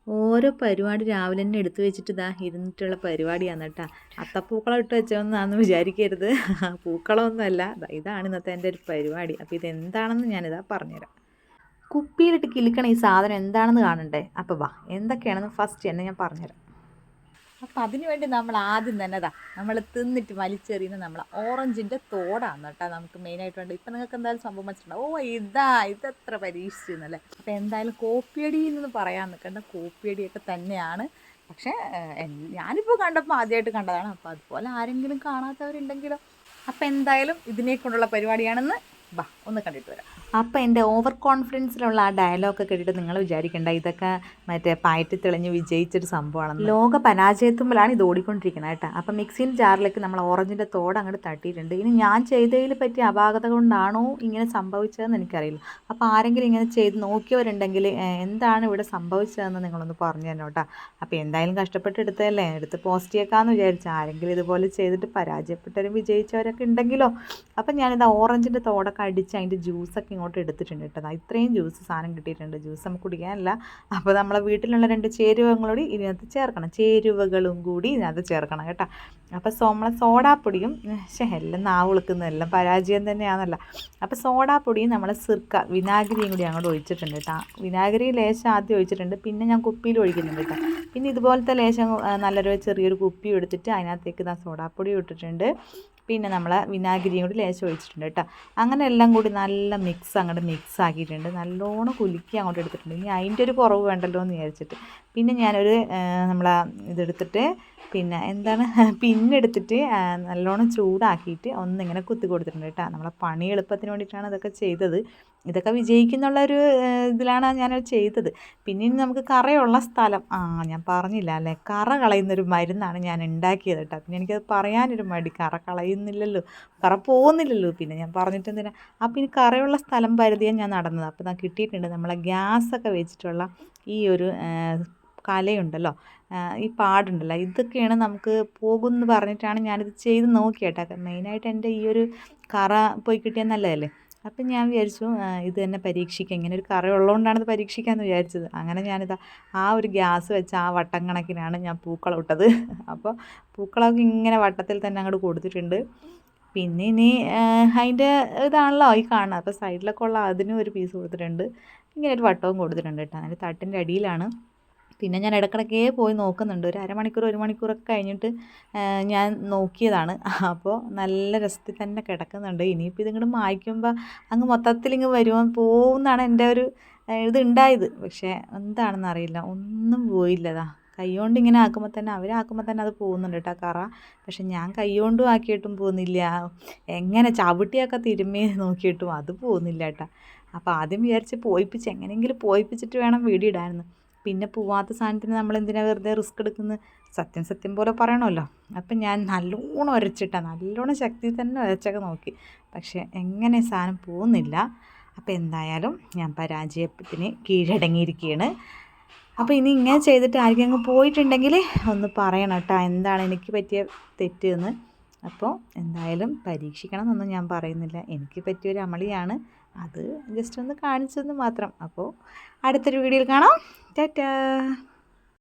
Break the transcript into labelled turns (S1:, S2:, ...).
S1: ഓരോ പരിപാടി രാവിലെ തന്നെ എടുത്തു വെച്ചിട്ട് ഇതാ ഇരുന്നിട്ടുള്ള പരിപാടിയാണ് കേട്ടോ. അത്തപ്പൂക്കളം ഇട്ട് വെച്ചോന്നാന്ന് വിചാരിക്കരുത്. പൂക്കളമൊന്നുമല്ല. ഇതാണ് ഇന്നത്തെ എൻ്റെ ഒരു പരിപാടി. അപ്പോൾ ഇതെന്താണെന്ന് ഞാനിതാ പറഞ്ഞുതരാം. കുപ്പിയിലിട്ട് കിളിക്കണ ഈ സാധനം എന്താണെന്ന് കാണണ്ടേ? അപ്പോൾ വാ, എന്തൊക്കെയാണെന്ന് ഫസ്റ്റ് തന്നെ ഞാൻ പറഞ്ഞുതരാം. അപ്പം അതിന് വേണ്ടി നമ്മൾ ആദ്യം തന്നെ നമ്മൾ തിന്നിട്ട് വലിച്ചെറിയുന്ന നമ്മൾ ഓറഞ്ചിൻ്റെ തോടാണ് കേട്ടോ നമുക്ക് മെയിനായിട്ട് വേണ്ടത്. ഇപ്പം നിങ്ങൾക്ക് എന്തായാലും സംഭവം വെച്ചിട്ടുണ്ടാവും, ഇതെത്ര പരീക്ഷിച്ചെന്നല്ലേ. അപ്പോൾ എന്തായാലും കോപ്പിയടി എന്ന് പറയാൻ നിൽക്കേണ്ട, കോപ്പിയടിയൊക്കെ തന്നെയാണ്. പക്ഷേ ഞാനിപ്പോൾ കണ്ടപ്പോൾ ആദ്യമായിട്ട് കണ്ടതാണ്. അപ്പോൾ അതുപോലെ ആരെങ്കിലും കാണാത്തവരുണ്ടെങ്കിലോ. അപ്പോൾ എന്തായാലും ഇതിനെ കൊണ്ടുള്ള പരിപാടിയാണെന്ന് ഒന്ന് കണ്ടിട്ട് വരാം. അപ്പോൾ എൻ്റെ ഓവർ കോൺഫിഡൻസിലുള്ള ആ ഡയലോഗൊക്കെ കേട്ടിട്ട് നിങ്ങൾ വിചാരിക്കേണ്ട ഇതൊക്കെ മറ്റേ പയറ്റി തെളിഞ്ഞ് വിജയിച്ചൊരു സംഭവമാണ്. ലോക പരാജയത്തുമ്പോഴാണ് ഇത് ഓടിക്കൊണ്ടിരിക്കുന്നത് കേട്ടോ. അപ്പോൾ മിക്സിയിൽ ജാറിലേക്ക് നമ്മൾ ഓറഞ്ചിൻ്റെ തോട് അങ്ങോട്ട് തട്ടിയിട്ടുണ്ട്. ഇനി ഞാൻ ചെയ്തതിൽ പറ്റിയ അപാകത കൊണ്ടാണോ ഇങ്ങനെ സംഭവിച്ചതെന്ന് എനിക്കറിയില്ല. അപ്പോൾ ആരെങ്കിലും ഇങ്ങനെ ചെയ്ത് നോക്കിയവരുണ്ടെങ്കിൽ എന്താണ് ഇവിടെ സംഭവിച്ചതെന്ന് നിങ്ങളൊന്ന് പറഞ്ഞു തന്നെ കേട്ടോ. അപ്പോൾ എന്തായാലും കഷ്ടപ്പെട്ട് എടുത്തതല്ലേ, എടുത്ത് പോസ്റ്റ് ചെയ്യേക്കാമെന്ന് വിചാരിച്ചു. ആരെങ്കിലും ഇതുപോലെ ചെയ്തിട്ട് പരാജയപ്പെട്ടവരും വിജയിച്ചവരൊക്കെ ഉണ്ടെങ്കിലോ. അപ്പം ഞാനിത് ഓറഞ്ചിൻ്റെ തോടൊക്കെ അടിച്ച് അതിൻ്റെ ജ്യൂസൊക്കെ ഇങ്ങോട്ട് എടുത്തിട്ടുണ്ട് കേട്ടോ. ഇത്രയും ജ്യൂസ് സാധനം കിട്ടിയിട്ടുണ്ട്. ജ്യൂസ് നമുക്ക് കുടിക്കാനല്ല. അപ്പോൾ നമ്മളെ വീട്ടിലുള്ള 2 ചേരുവകളോട് ഇതിനകത്ത് ചേർക്കണം, ചേരുവകളും കൂടി ഇതിനകത്ത് ചേർക്കണം കേട്ടോ. അപ്പോൾ നമ്മളെ സോഡാപ്പൊടിയും എല്ലാം നാവ് വിളിക്കുന്നത് എല്ലാം പരാജയം തന്നെയാണല്ലോ. അപ്പോൾ സോഡാപ്പൊടിയും നമ്മളെ സിർക്ക വിനാഗിരിയും കൂടി അങ്ങോട്ട് ഒഴിച്ചിട്ടുണ്ട് കേട്ടോ. വിനാഗിരി ലേശം ആദ്യം ഒഴിച്ചിട്ടുണ്ട്, പിന്നെ ഞാൻ കുപ്പിയിൽ ഒഴിക്കുന്നുണ്ട് കേട്ടോ. പിന്നെ ഇതുപോലത്തെ ലേശം നല്ലൊരു ചെറിയൊരു കുപ്പി എടുത്തിട്ട് അതിനകത്തേക്ക് സോഡാപ്പൊടി ഇട്ടിട്ടുണ്ട്. പിന്നെ നമ്മൾ വിനാഗിരിയും കൂടി ലേശം ഒഴിച്ചിട്ടുണ്ട് കേട്ടോ. അങ്ങനെ എല്ലാം കൂടി നല്ല അങ്ങോട്ട് മിക്സ് ആക്കിയിട്ടുണ്ട്. നല്ലോണം കുലുക്കി അങ്ങോട്ട് എടുത്തിട്ടുണ്ട്. ഇനി അതിൻ്റെ ഒരു കുറവ് വേണ്ടല്ലോ എന്ന് വിചാരിച്ചിട്ട് പിന്നെ ഞാനൊരു ഇതെടുത്തിട്ട് പിന്നെ എന്താണ് പിന്നെടുത്തിട്ട് നല്ലോണം ചൂടാക്കിയിട്ട് ഒന്നിങ്ങനെ കുത്തി കൊടുത്തിട്ടുണ്ട് കേട്ടോ. നമ്മളെ പണി എളുപ്പത്തിന് വേണ്ടിയിട്ടാണ് ഇതൊക്കെ ചെയ്തത്. ഇതൊക്കെ വിജയിക്കുന്നുള്ളൊരു ഇതിലാണ് ഞാനത് ചെയ്തത്. പിന്നെ നമുക്ക് കറയുള്ള സ്ഥലം ഞാൻ പറഞ്ഞില്ല അല്ലേ, കറ കളയുന്നൊരു മരുന്നാണ് ഞാൻ ഉണ്ടാക്കിയത് കേട്ടോ. പിന്നെ എനിക്കത് പറയാനൊരു മടി, കറ കളയുന്നില്ലല്ലോ, കറ പോകുന്നില്ലല്ലോ, പിന്നെ ഞാൻ പറഞ്ഞിട്ട് എന്തിനാ. അപ്പോൾ ഇനി കറയുള്ള സ്ഥലം പരിധിയാണ് ഞാൻ നടന്നത്. അപ്പോൾ ഞാൻ കിട്ടിയിട്ടുണ്ട് നമ്മളെ ഗ്യാസൊക്കെ വെച്ചിട്ടുള്ള ഈ ഒരു കലയുണ്ടല്ലോ, ഈ പാടുണ്ടല്ലോ, ഇതൊക്കെയാണ് നമുക്ക് പോകുമെന്ന് പറഞ്ഞിട്ടാണ് ഞാനിത് ചെയ്ത് നോക്കിയേട്ടോ. മെയിനായിട്ട് എൻ്റെ ഈ ഒരു കറ പോയി കിട്ടിയാൽ നല്ലതല്ലേ. അപ്പം ഞാൻ വിചാരിച്ചു ഇത് തന്നെ പരീക്ഷിക്കാം, ഇങ്ങനെ ഒരു കറ ഉള്ളതുകൊണ്ടാണ് ഇത് പരീക്ഷിക്കാമെന്ന് വിചാരിച്ചത്. അങ്ങനെ ഞാനിതാ ആ ഒരു ഗ്യാസ് വെച്ച് ആ വട്ടം കണക്കിനാണ് ഞാൻ പൂക്കളം ഇട്ടത്. അപ്പോൾ പൂക്കളമൊക്കെ ഇങ്ങനെ വട്ടത്തിൽ തന്നെ അങ്ങോട്ട് കൊടുത്തിട്ടുണ്ട്. പിന്നെ ഇനി അതിൻ്റെ ഇതാണല്ലോ ഈ കാണുന്നത്. അപ്പോൾ സൈഡിലൊക്കെ ഉള്ള അതിനും ഒരു പീസ് കൊടുത്തിട്ടുണ്ട്. ഇങ്ങനെ ഒരു വട്ടവും കൊടുത്തിട്ടുണ്ട് കേട്ടോ. അതിൻ്റെ തട്ടിൻ്റെ അടിയിലാണ്. പിന്നെ ഞാൻ ഇടയ്ക്കിടയ്ക്കേ പോയി നോക്കുന്നുണ്ട്. ഒരു അരമണിക്കൂർ 1 മണിക്കൂറൊക്കെ കഴിഞ്ഞിട്ട് ഞാൻ നോക്കിയതാണ്. അപ്പോൾ നല്ല രസത്തിൽ തന്നെ കിടക്കുന്നുണ്ട്. ഇനിയിപ്പോൾ ഇതിങ്ങോട്ട് മായ്ക്കുമ്പോൾ അങ്ങ് മൊത്തത്തിൽ പോകുമെന്നാണ് എൻ്റെ ഒരു ഇതുണ്ടായത്. പക്ഷേ എന്താണെന്ന് അറിയില്ല, ഒന്നും പോയില്ലതാ. കൈകൊണ്ട് ഇങ്ങനെ ആക്കുമ്പോൾ തന്നെ അവരാക്കുമ്പോൾ തന്നെ അത് പോകുന്നുണ്ട് കേട്ടോ കറ. പക്ഷെ ഞാൻ കൈകൊണ്ടും ആക്കിയിട്ടും പോകുന്നില്ല. എങ്ങനെ ചവിട്ടിയൊക്കെ തിരുമ്മി നോക്കിയിട്ടും അത് പോകുന്നില്ല കേട്ടോ. അപ്പോൾ ആദ്യം വിചാരിച്ച് എങ്ങനെയെങ്കിലും പോയിപ്പിച്ചിട്ട് വേണം വീഡിയോ ഇടാമെന്ന്. പിന്നെ പോവാത്ത സാധനത്തിന് നമ്മൾ എന്തിനാണ് വെറുതെ റിസ്ക് എടുക്കുന്നത്, സത്യം പോലെ പറയണമല്ലോ. അപ്പം ഞാൻ നല്ലോണം നല്ലോണം ശക്തി തന്നെ ഉരച്ചൊക്കെ നോക്കി. പക്ഷേ എങ്ങനെ സാധനം പോകുന്നില്ല. അപ്പോൾ എന്തായാലും ഞാൻ പരാജയത്തിന് കീഴടങ്ങിയിരിക്കുകയാണ്. അപ്പോൾ ഇനി ഇങ്ങനെ ചെയ്തിട്ട് ആർക്കും അങ്ങ് പോയിട്ടുണ്ടെങ്കിൽ ഒന്ന് പറയണം കേട്ടോ, എന്താണ് എനിക്ക് പറ്റിയ തെറ്റ് എന്ന്. അപ്പോൾ എന്തായാലും പരീക്ഷിക്കണം എന്നൊന്നും ഞാൻ പറയുന്നില്ല, എനിക്ക് പറ്റിയൊരു അമളിയാണ്, അത് ജസ്റ്റ് ഒന്ന് കാണിച്ചെന്ന് മാത്രം. അപ്പോൾ അടുത്തൊരു വീഡിയോയിൽ കാണാം. ടാറ്റാ.